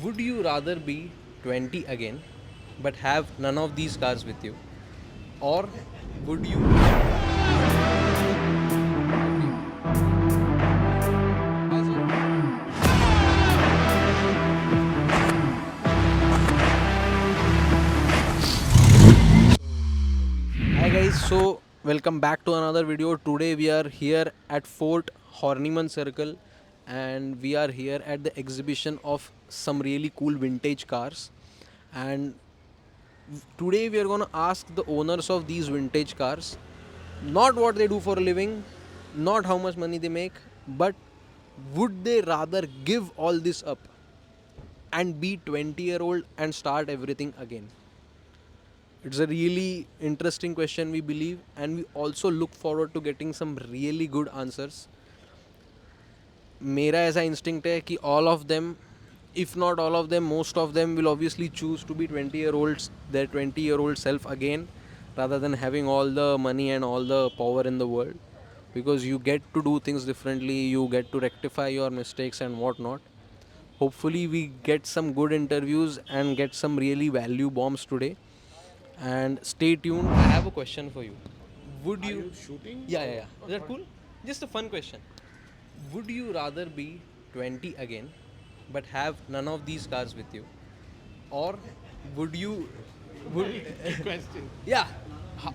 Would you rather be 20 again but have none of these cars with you? Or would you. Hi guys, so welcome back to another video. Today we are here at Fort Horniman Circle and we are here at the exhibition of some really cool vintage cars. And today we are going to ask the owners of these vintage cars not what they do for a living, not how much money they make, but would they rather give all this up and be 20-year-old and start everything again? It's a really interesting question, we believe, and we also look forward to getting some really good answers. मेरा ऐसा instinct है कि all of them, if not all of them, most of them will obviously choose to be 20-year-olds, their 20-year-old self again, rather than having all the money and all the power in the world, because you get to do things differently, you get to rectify your mistakes and whatnot. Hopefully we get some good interviews and get some really value bombs today. And stay tuned. I have a question for you. Would you? Are you shooting? Yeah. Is that cool? Just a fun question. Would you rather be 20 again, but have none of these cars with you, or would you? Would Good question. yeah.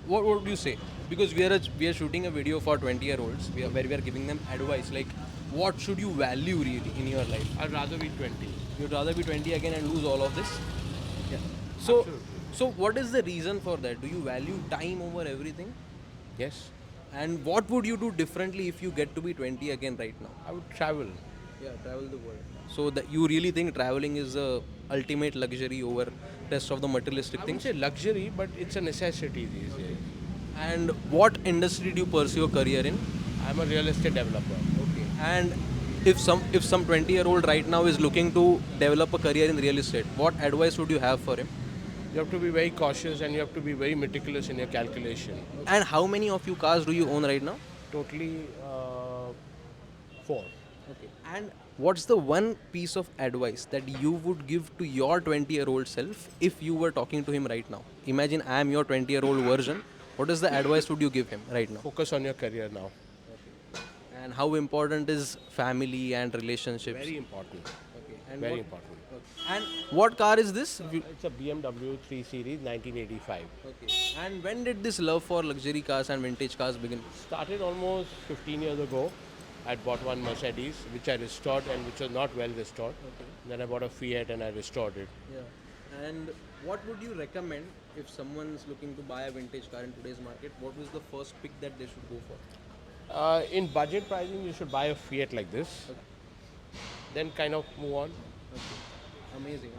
What would you say? Because we are shooting a video for 20-year-olds where we are giving them advice like what should you value really in your life. I'd rather be 20. You'd rather be 20 again and lose all of this. Yeah. So, Absolutely. so what is the reason for that? Do you value time over everything? Yes. And what would you do differently if you get to be 20 again right now? I would travel. Yeah, travel the world. So that you really think traveling is the ultimate luxury over rest of the materialistic I wouldn't things? say luxury, but it's a necessity these days. And what industry do you pursue your career in? I'm a real estate developer. Okay. And if some 20-year-old right now is looking to develop a career in real estate, what advice would you have for him? You have to be very cautious and you have to be very meticulous in your calculation. And how many of you cars do you own right now? Totally 4. Okay. And what's the one piece of advice that you would give to your 20-year-old self if you were talking to him right now? Imagine I am your 20-year-old version. What is the advice would you give him right now? Focus on your career now. And how important is family and relationships? Very important. Okay. And Very what, important. and what car is this? It's a BMW 3 Series 1985. Okay. And when did this love for luxury cars and vintage cars begin? Started almost 15 years ago. I bought one Mercedes, which I restored and which was not well restored. Okay. Then I bought a Fiat and I restored it. Yeah. And what would you recommend if someone's looking to buy a vintage car in today's market? What was the first pick that they should go for? In budget pricing, you should buy a Fiat like this. Okay. Then kind of move on. Okay. Amazing.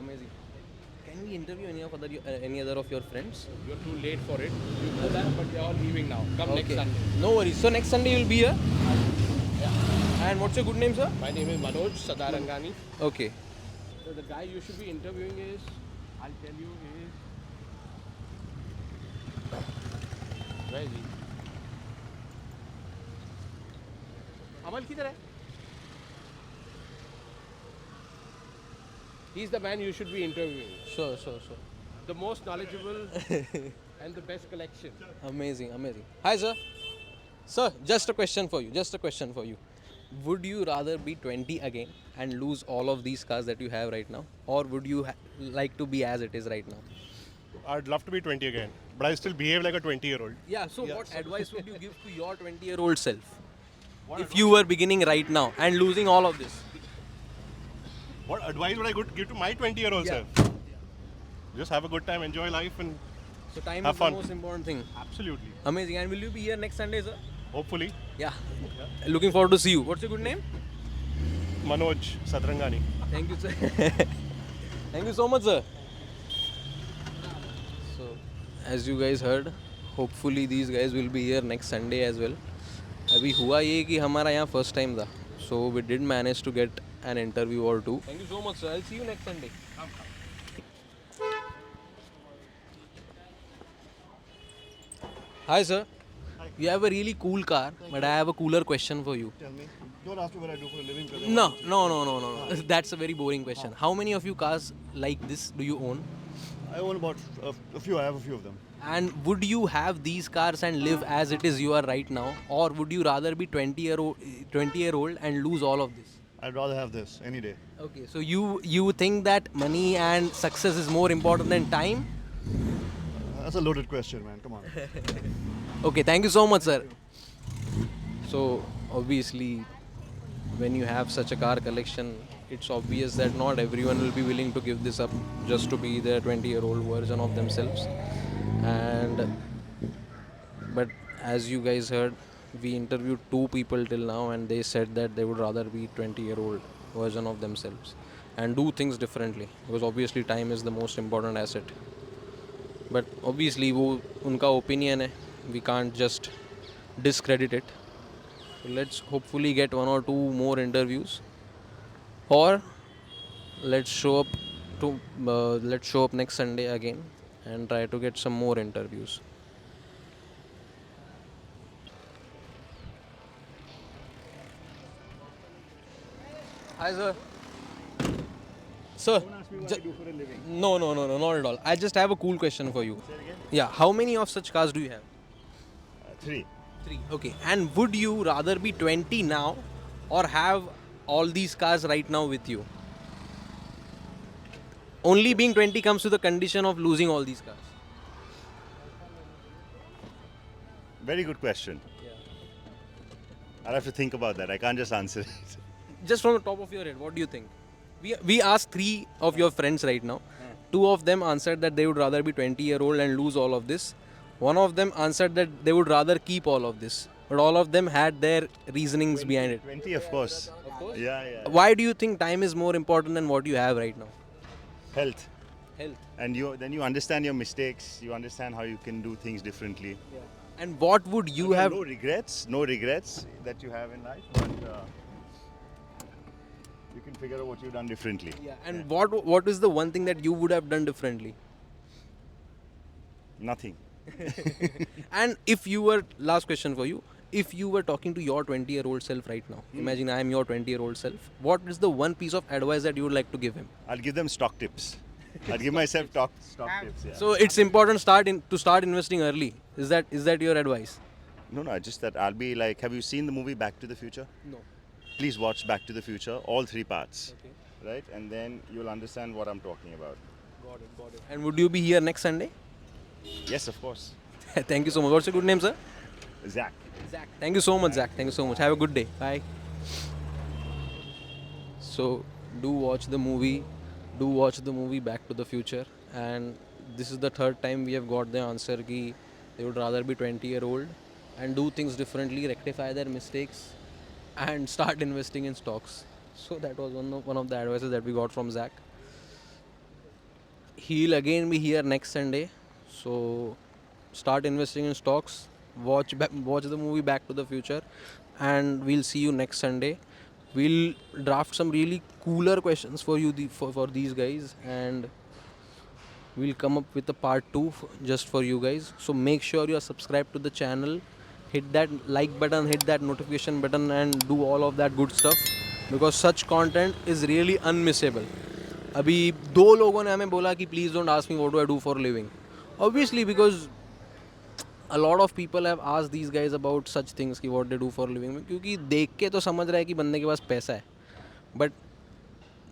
Can we interview any other of your friends? You're too late for it. You know that, but they're all leaving now. Come next Sunday. No worries. So next Sunday you'll be here. Yeah. And what's your good name, sir? My name is Manoj Sadarangani. Okay. So the guy you should be interviewing is, I'll tell you, is. Where is he? Amal किधर है? He's the man you should be interviewing. Sure. The most knowledgeable and the best collection. Amazing. Hi, sir. Sir, just a question for you. Would you rather be 20 again and lose all of these cars that you have right now, or would you like to be as it is right now? I'd love to be 20 again, but I still behave like a 20-year-old. Yeah. So what advice would you give to your 20-year-old self if you were beginning right now and losing all of this? What advice would I give to my 20-year-old Yeah. self? Just have a good time, enjoy life, and So time Have is fun. the most important thing. absolutely, Amazing. And will you be here next Sunday, sir? hopefully, Yeah. Looking forward to see you. What's your good name? Manoj Sadrangani. Thank you, sir. Thank you so much, sir. So, as you guys heard, hopefully these guys will be here next Sunday as well. अभी हुआ ये कि हमारा यहाँ first time था, so we did manage to get an interview or two. Thank you so much, sir. I'll see you next Sunday. Hi, sir. You have a really cool car, but I have a cooler question for you. Tell me. Don't ask me what I do for a living. Because No. That's a very boring question. How many of you cars like this do you own? I own about a few. I have a few of them. And would you have these cars and live as it is you are right now, or would you rather be 20-year-old and lose all of this? I'd rather have this any day. Okay, so you think that money and success is more important than time? That's a loaded question, man. Come on. Okay, thank you so much, sir. So obviously, when you have such a car collection, it's obvious that not everyone will be willing to give this up just to be the 20-year-old version of themselves. But as you guys heard, we interviewed 2 people till now, and they said that they would rather be 20-year-old version of themselves and do things differently, because obviously time is the most important asset. But obviously वो उनका opinion है, we can't just discredit it. So let's hopefully get 1 or 2 more interviews, or let's show up next Sunday again and try to get some more interviews. Hi, sir. Sir. do for a living. No, not at all. I just have a cool question for you. Yeah, how many of such cars do you have? 3. 3. Okay. And would you rather be 20 now or have all these cars right now with you? Only being 20 comes with the condition of losing all these cars. Very good question. I'll have to think about that. I can't just answer it. Just from the top of your head, what do you think? We asked 3 of your friends right now. 2 of them answered that they would rather be 20-year-old and lose all of this. One of them answered that they would rather keep all of this. But all of them had their reasonings behind it. 20, of course. Of course. Yeah. Why do you think time is more important than what you have right now? Health. Health. And then you understand your mistakes. You understand how you can do things differently. And what would you have? No regrets that you have in life. But you can figure out what you've done differently. Yeah. And what is the one thing that you would have done differently? Nothing. And if you were, last question for you, if you were talking to your 20-year-old self right now, imagine I am your 20-year-old self, what is the one piece of advice that you would like to give him? I'll give them stock tips. I'll give myself stock tips. Yeah. So it's important to start investing early. Is that your advice? No, just that I'll be like, have you seen the movie Back to the Future? No. Please watch Back to the Future, all 3 parts. Okay. Right? And then you'll understand what I'm talking about. Got it. And would you be here next Sunday? Yes, of course. Thank you so much. What's your good name, sir? Zach. Zach. Thank you so much, Zach. Thank you so much. Have a good day. Bye. So, do watch the movie Back to the Future. And this is the 3rd time we have got the answer ki they would rather be 20-year-old and do things differently, rectify their mistakes, and start investing in stocks. So that was one of the advices that we got from Zach. He'll again be here next Sunday. So start investing in stocks, watch the movie Back to the Future, and we'll see you next Sunday. We'll draft some really cooler questions for you for these guys, and we'll come up with a part 2 just for you guys. So make sure you are subscribed to the channel, hit that like button, hit that notification button, and do all of that good stuff, because such content is really unmissable. अभी 2 लोगों ने हमें बोला कि please don't ask me what do I do for a living. Obviously, because a lot of people have asked these guys about such things कि what they do for a living, क्योंकि देख के तो समझ रहा है कि बंदे के पास पैसा है, but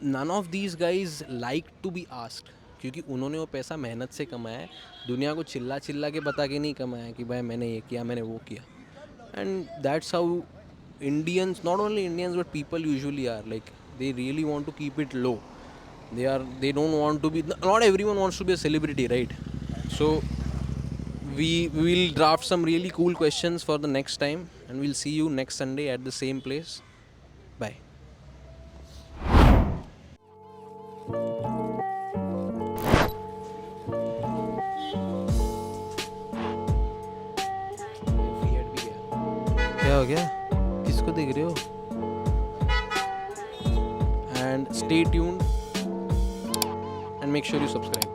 none of these guys like to be asked, क्योंकि उन्होंने वो पैसा मेहनत से कमाया है, दुनिया को चिल्ला के बता के नहीं कमाया कि भाई मैंने ये किया, मैंने वो किया. And that's how Indians, not only Indians but people usually are, like they really want to keep it low. They don't want to be, not everyone wants to be a celebrity, right? So we will draft some really cool questions for the next time, and we'll see you next Sunday at the same place. Bye. क्या हो गया? किसको देख रहे हो? And stay tuned and make sure you subscribe.